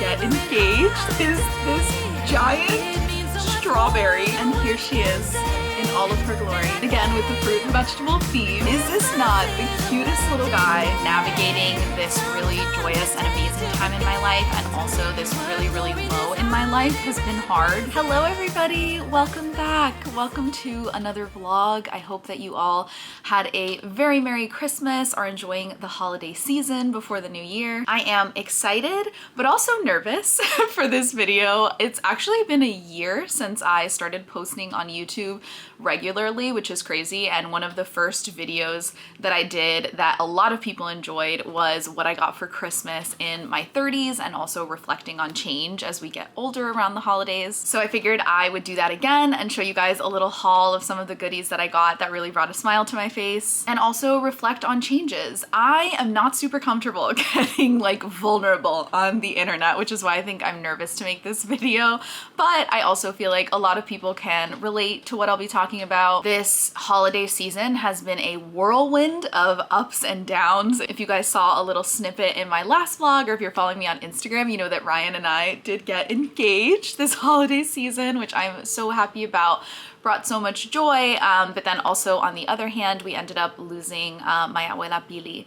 get engaged is this giant strawberry, and here she is in all of her glory, again with the fruit and vegetable theme. Is this not the cutest little guy navigating this really joyous and amazing time in my life, and also this really low in my life has been hard? Hello everybody, welcome back. Welcome to another vlog. I hope that you all had a very Merry Christmas, are enjoying the holiday season before the new year. I am excited, but also nervous for this video. It's actually been a year since I started posting on YouTube regularly, which is crazy, and one of the first videos that I did that a lot of people enjoyed was what I got for Christmas in my 30s, and also reflecting on change as we get older around the holidays. So I figured I would do that again and show you guys a little haul of some of the goodies that I got that really brought a smile to my face, and also reflect on changes. I am not super comfortable getting like vulnerable on the internet, which is why I think I'm nervous to make this video, but I also feel like a lot of people can relate to what I'll be talking about. This holiday season has been a whirlwind of ups and downs. If you guys saw a little snippet in my last vlog, or if you're following me on Instagram, you know that Ryan and I did get engaged this holiday season, which I'm so happy about. Brought so much joy, but then also on the other hand, we ended up losing my abuela Pili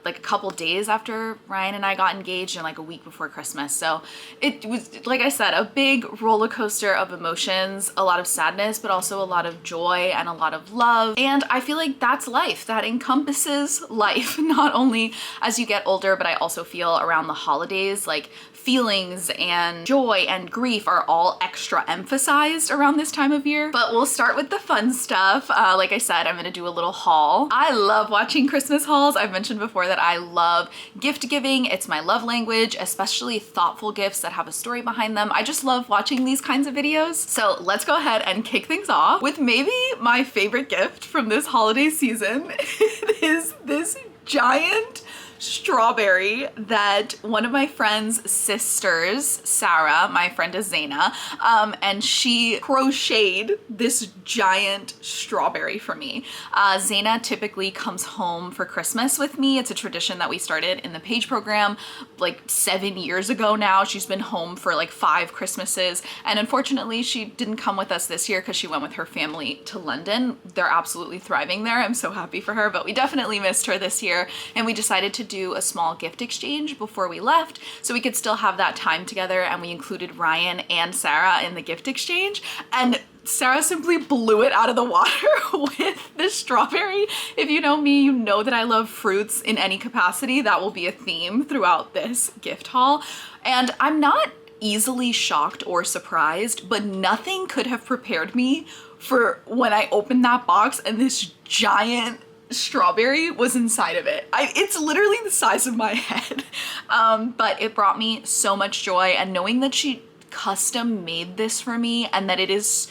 like a couple days after Ryan and I got engaged, and like a week before Christmas. So it was, like I said, a big roller coaster of emotions, a lot of sadness, but also a lot of joy and a lot of love. And I feel like that's life. That encompasses life, not only as you get older, but I also feel around the holidays, like feelings and joy and grief are all extra emphasized around this time of year. But we'll start with the fun stuff. Like I said, I'm gonna do a little haul. I love watching Christmas hauls. I've mentioned before that I love gift giving. It's my love language, especially thoughtful gifts that have a story behind them. I just love watching these kinds of videos. So let's go ahead and kick things off with maybe my favorite gift from this holiday season. It is this giant strawberry that one of my friend's sisters, Sarah, my friend is Zaina, and she crocheted this giant strawberry for me. Zaina typically comes home for Christmas with me. It's a tradition that we started in the Page program like 7 years ago now. She's been home for like 5 Christmases, and unfortunately she didn't come with us this year because she went with her family to London. They're absolutely thriving there. I'm so happy for her, but we definitely missed her this year, and we decided to do a small gift exchange before we left so we could still have that time together, and we included Ryan and Sarah in the gift exchange, and Sarah simply blew it out of the water with this strawberry. If you know me, you know that I love fruits in any capacity. That will be a theme throughout this gift haul, and I'm not easily shocked or surprised, but nothing could have prepared me for when I opened that box and this giant strawberry was inside of it. It's literally the size of my head, but it brought me so much joy, and knowing that she custom made this for me, and that it's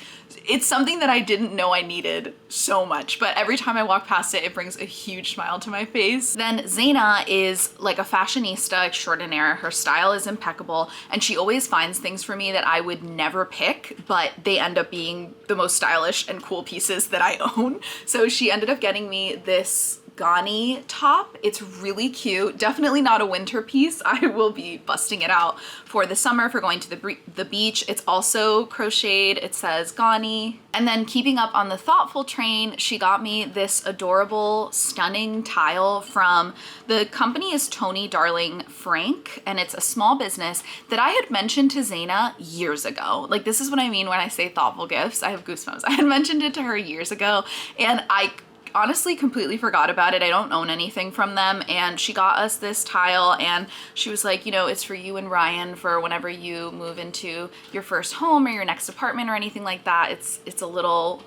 something that I didn't know I needed so much, but every time I walk past it, it brings a huge smile to my face. Then Zaina is like a fashionista extraordinaire. Her style is impeccable, and she always finds things for me that I would never pick, but they end up being the most stylish and cool pieces that I own. So she ended up getting me this Ghani top. It's really cute. Definitely not a winter piece. I will be busting it out for the summer for going to the beach. It's also crocheted. It says Ghani. And then keeping up on the thoughtful train, she got me this adorable, stunning tile from, the company is Tony Darling Frank, and it's a small business that I had mentioned to Zaina years ago. Like, this is what I mean when I say thoughtful gifts. I have goosebumps. I had mentioned it to her years ago, and I honestly completely forgot about it. I don't own anything from them, and she got us this tile, and she was like, you know, it's for you and Ryan for whenever you move into your first home or your next apartment or anything like that. It's a little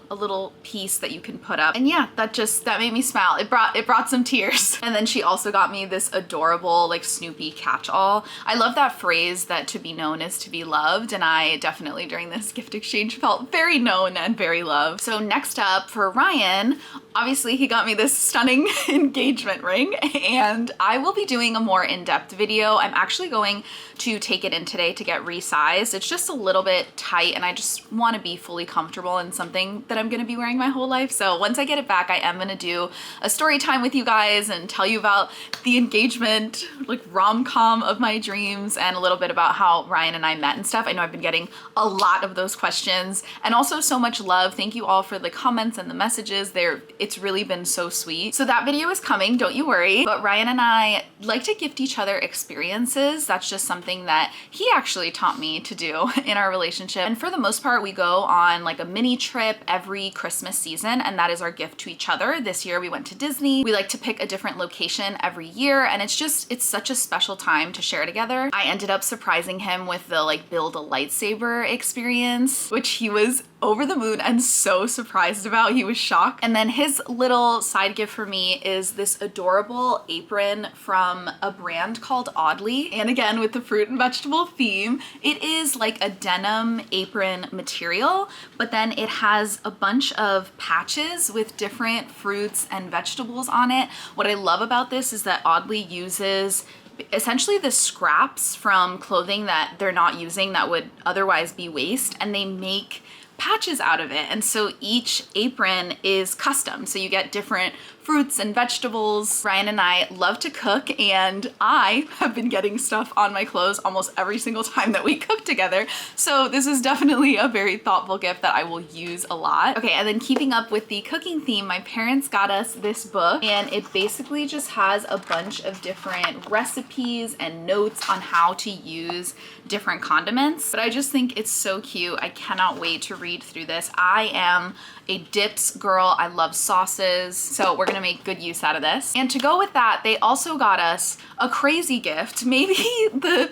piece that you can put up. And yeah, that made me smile. It brought some tears. And then she also got me this adorable like Snoopy catch-all. I love that phrase that to be known is to be loved, and I definitely during this gift exchange felt very known and very loved. So next up for Ryan, obviously obviously he got me this stunning engagement ring, and I will be doing a more in-depth video. I'm actually going to take it in today to get resized. It's just a little bit tight and I just want to be fully comfortable in something that I'm going to be wearing my whole life. So once I get it back, I am going to do a story time with you guys and tell you about the engagement, like rom-com of my dreams, and a little bit about how Ryan and I met and stuff. I know I've been getting a lot of those questions and also so much love. Thank you all for the comments and the messages there. It's really been so sweet. So that video is coming, don't you worry. But Ryan and I like to gift each other experiences. That's just something that he actually taught me to do in our relationship. And for the most part, we go on like a mini trip every Christmas season, and that is our gift to each other. This year we went to Disney. We like to pick a different location every year, and it's such a special time to share together. I ended up surprising him with the like build a lightsaber experience, which he was over the moon and so surprised about. He was shocked. And then his little side gift for me is this adorable apron from a brand called Oddly. And again, with the fruit and vegetable theme, it is like a denim apron material, but then it has a bunch of patches with different fruits and vegetables on it. What I love about this is that Oddly uses essentially the scraps from clothing that they're not using that would otherwise be waste, and they make patches out of it. And so each apron is custom. So you get different fruits and vegetables. Ryan and I love to cook, and I have been getting stuff on my clothes almost every single time that we cook together. So this is definitely a very thoughtful gift that I will use a lot. Okay, and then keeping up with the cooking theme, my parents got us this book, and it basically just has a bunch of different recipes and notes on how to use different condiments. But I just think it's so cute. I cannot wait to read through this. I am a dips girl. I love sauces. So we're gonna make good use out of this. And to go with that, they also got us a crazy gift, maybe the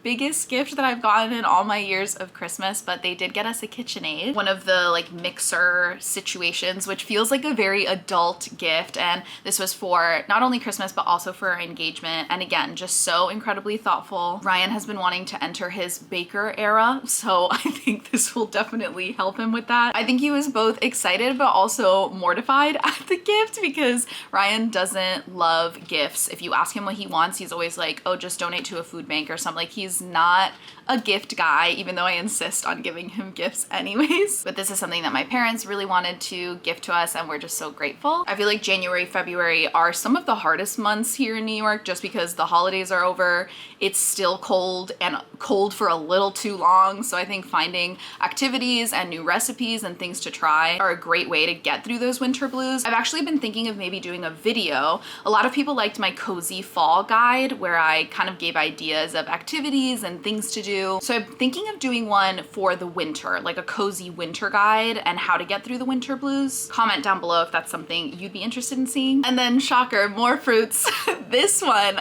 biggest gift that I've gotten in all my years of Christmas, but they did get us a KitchenAid, one of the like mixer situations, which feels like a very adult gift. And this was for not only Christmas, but also for our engagement. And again, just so incredibly thoughtful. Ryan has been wanting to enter his baker era, so I think this will definitely help him with that. I think he was both excited but also mortified at the gift because Ryan doesn't love gifts. If you ask him what he wants, he's always like, oh, just donate to a food bank or something. Like, he's not a gift guy, even though I insist on giving him gifts anyways. But this is something that my parents really wanted to gift to us, and we're just so grateful. I feel like January, February are some of the hardest months here in New York just because the holidays are over. It's still cold, and cold for a little too long. So I think finding activities and new recipes and things to try are a great way to get through those winter blues. I've actually been thinking of maybe doing a video. A lot of people liked my cozy fall guide where I kind of gave ideas of activities and things to do. So I'm thinking of doing one for the winter, like a cozy winter guide and how to get through the winter blues. Comment down below if that's something you'd be interested in seeing. And then shocker, more fruits. This one,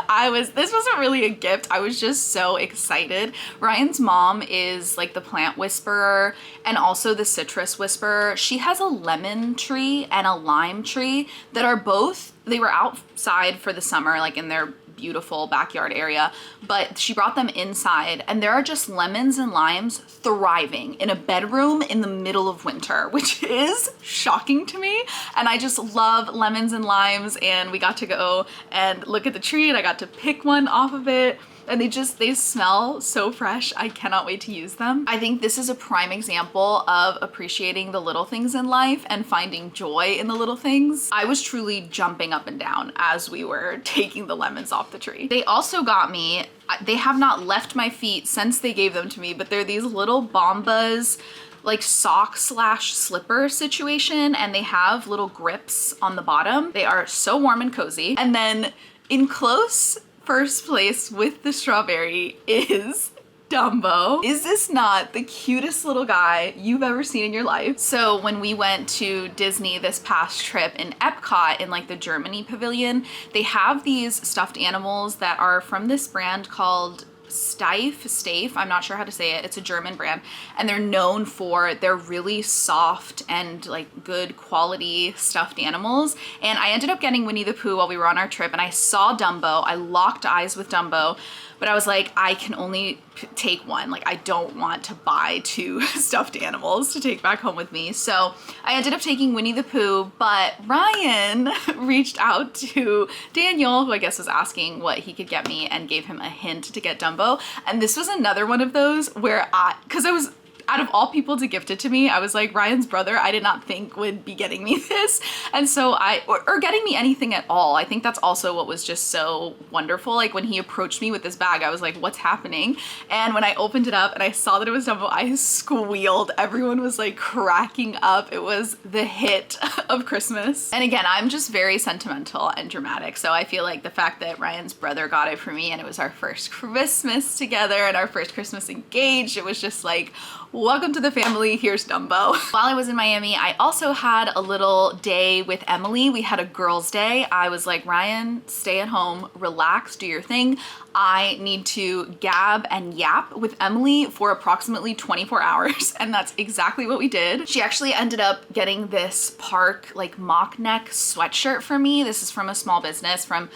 this wasn't really a gift. I was just so excited. Ryan's mom is like the plant whisperer and also the citrus whisperer. She has a lemon tree and a lime tree that are both, they were outside for the summer, like in their beautiful backyard area, but she brought them inside, and there are just lemons and limes thriving in a bedroom in the middle of winter, which is shocking to me. And I just love lemons and limes, and we got to go and look at the tree, and I got to pick one off of it. And they smell so fresh. I cannot wait to use them. I think this is a prime example of appreciating the little things in life and finding joy in the little things. I was truly jumping up and down as we were taking the lemons off the tree. They also got me, they have not left my feet since they gave them to me, but they're these little Bombas like sock slash slipper situation, and they have little grips on the bottom. They are so warm and cozy. And then in close first place with the strawberry is Dumbo. Is this not the cutest little guy you've ever seen in your life? So when we went to Disney this past trip in Epcot in like the Germany pavilion, they have these stuffed animals that are from this brand called Steiff, I'm not sure how to say it. It's a German brand, and they're known for their really soft and like good quality stuffed animals. And I ended up getting Winnie the Pooh while we were on our trip, and I saw Dumbo. I locked eyes with Dumbo, but but I was like, I can only take one. Like, I don't want to buy 2 stuffed animals to take back home with me. So I ended up taking Winnie the Pooh, but Ryan reached out to Daniel, who I guess was asking what he could get me, and gave him a hint to get Dumbo. And this was another one of those where because I was, out of all people to gift it to me, I was like, Ryan's brother, I did not think would be getting me this. And so or getting me anything at all. I think that's also what was just so wonderful. Like when he approached me with this bag, I was like, what's happening? And when I opened it up and I saw that it was Dumbo, I squealed. Everyone was like cracking up. It was the hit of Christmas. And again, I'm just very sentimental and dramatic. So I feel like the fact that Ryan's brother got it for me and it was our first Christmas together and our first Christmas engaged, it was just like, welcome to the family, here's Dumbo. While I was in Miami, I also had a little day with Emily. We had a girls' day. I was like, Ryan, stay at home, relax, do your thing. I need to gab and yap with Emily for approximately 24 hours. And that's exactly what we did. She actually ended up getting this Park like mock neck sweatshirt for me. This is from a small business, from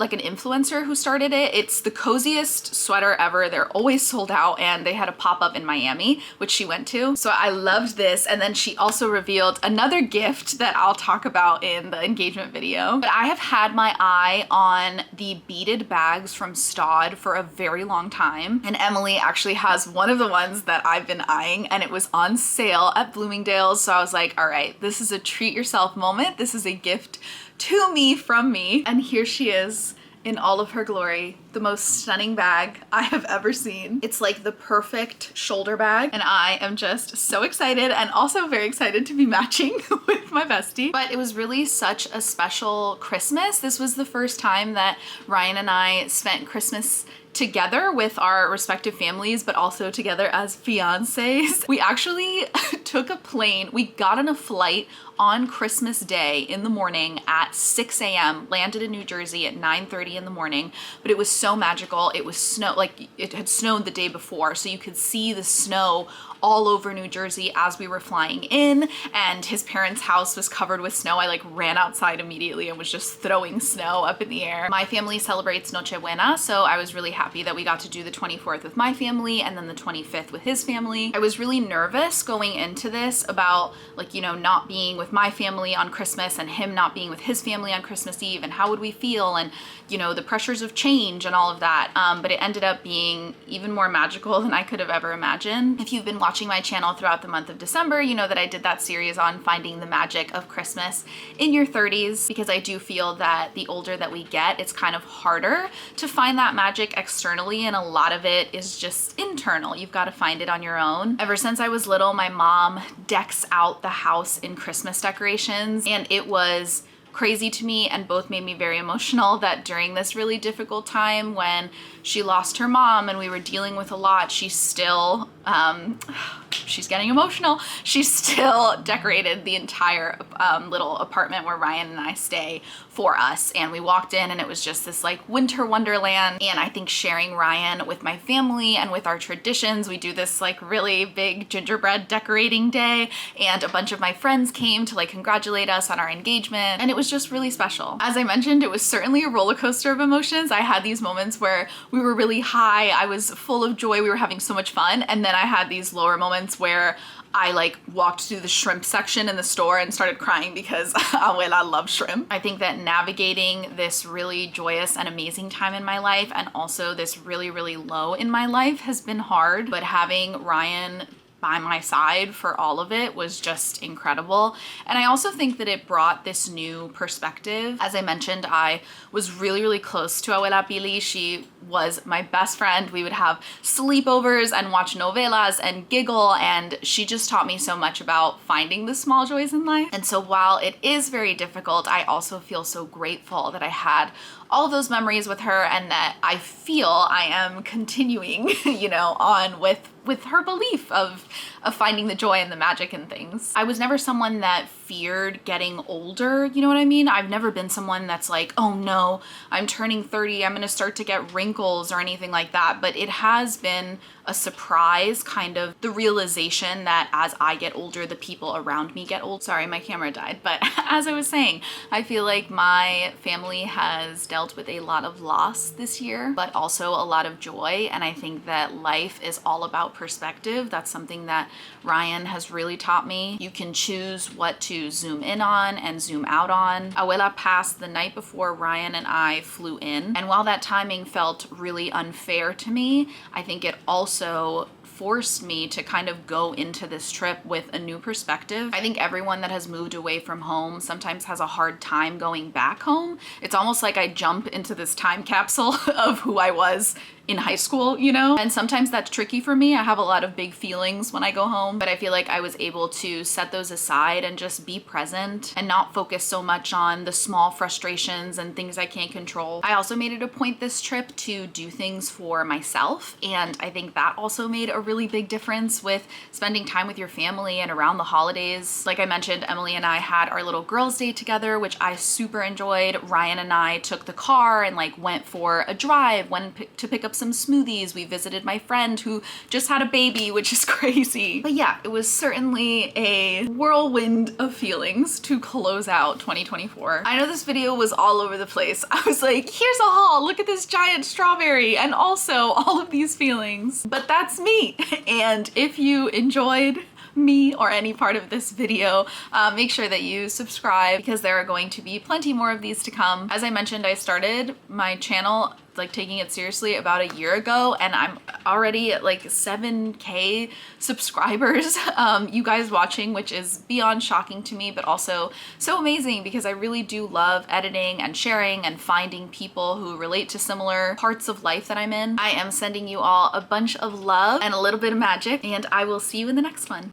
like an influencer who started it. It's the coziest sweater ever. They're always sold out, and they had a pop-up in Miami, which she went to. So I loved this. And then she also revealed another gift that I'll talk about in the engagement video. But I have had my eye on the beaded bags from Staud for a very long time. And Emily actually has one of the ones that I've been eyeing, and it was on sale at Bloomingdale's. So I was like, all right, this is a treat yourself moment. This is a gift to me from me. And here she is in all of her glory, the most stunning bag I have ever seen. It's like the perfect shoulder bag, and I am just so excited, and also very excited to be matching with my bestie. But it was really such a special Christmas. This was the first time that Ryan and I spent Christmas together with our respective families, but also together as fiancés. We actually took a plane. We got on a flight on Christmas Day in the morning at 6 a.m., landed in New Jersey at 9:30 in the morning, but it was so magical. It was snow, like it had snowed the day before, so you could see the snow all over New Jersey as we were flying in, and his parents' house was covered with snow. I like ran outside immediately and was just throwing snow up in the air. My family celebrates Noche Buena, so I was really happy that we got to do the 24th with my family and then the 25th with his family. I was really nervous going into this about, like, you know, not being with my family on Christmas and him not being with his family on Christmas Eve, and how would we feel, and, you know, the pressures of change and all of that. But it ended up being even more magical than I could have ever imagined. If you've been watching my channel throughout the month of December, you know that I did that series on finding the magic of Christmas in your 30s, because I do feel that the older that we get, it's kind of harder to find that magic externally, and a lot of it is just internal. You've got to find it on your own. Ever since I was little, my mom decks out the house in Christmas decorations, and it was crazy to me, and both made me very emotional that during this really difficult time when she lost her mom and we were dealing with a lot, she still, she's getting emotional, she still decorated the entire little apartment where Ryan and I stay for us. And we walked in and it was just this like winter wonderland. And I think sharing Ryan with my family and with our traditions, we do this like really big gingerbread decorating day, and a bunch of my friends came to like congratulate us on our engagement, and it was just really special. As I mentioned, it was certainly a roller coaster of emotions. I had these moments where we were really high, I was full of joy, we were having so much fun, and then I had these lower moments where I like walked through the shrimp section in the store and started crying because Abuela loves shrimp. I think that navigating this really joyous and amazing time in my life, and also this really, really low in my life, has been hard, but having Ryan by my side for all of it was just incredible. And I also think that it brought this new perspective. As I mentioned, I was really, really close to Abuela Pili. She was my best friend. We would have sleepovers and watch novelas and giggle, and she just taught me so much about finding the small joys in life. And so while it is very difficult, I also feel so grateful that I had all of those memories with her, and that I feel I am continuing, you know, on with her belief of finding the joy and the magic in things. I was never someone that feared getting older, you know what I mean? I've never been someone that's like, oh no, I'm turning 30, I'm gonna start to get wrinkles wrinkles or anything like that, but it has been a surprise, kind of the realization that as I get older, the people around me get old. Sorry, my camera died. But as I was saying, I feel like my family has dealt with a lot of loss this year, but also a lot of joy. And I think that life is all about perspective. That's something that Ryan has really taught me. You can choose what to zoom in on and zoom out on. Abuela passed the night before Ryan and I flew in. And while that timing felt really unfair to me, I think it also forced me to kind of go into this trip with a new perspective. I think everyone that has moved away from home sometimes has a hard time going back home. It's almost like I jump into this time capsule of who I was in high school, you know? And sometimes that's tricky for me. I have a lot of big feelings when I go home, but I feel like I was able to set those aside and just be present and not focus so much on the small frustrations and things I can't control. I also made it a point this trip to do things for myself, and I think that also made a really big difference with spending time with your family and around the holidays. Like I mentioned, Emily and I had our little girls' day together, which I super enjoyed. Ryan and I took the car and like went for a drive, went to pick up some smoothies. We visited my friend who just had a baby, which is crazy. But yeah, it was certainly a whirlwind of feelings to close out 2024. I know this video was all over the place. I was like, here's a haul, look at this giant strawberry, and also all of these feelings. But that's me. And if you enjoyed me or any part of this video, make sure that you subscribe because there are going to be plenty more of these to come. As I mentioned, I started my channel like taking it seriously about a year ago, and I'm already at like 7K subscribers. You guys watching, which is beyond shocking to me, but also so amazing because I really do love editing and sharing and finding people who relate to similar parts of life that I'm in. I am sending you all a bunch of love and a little bit of magic, and I will see you in the next one.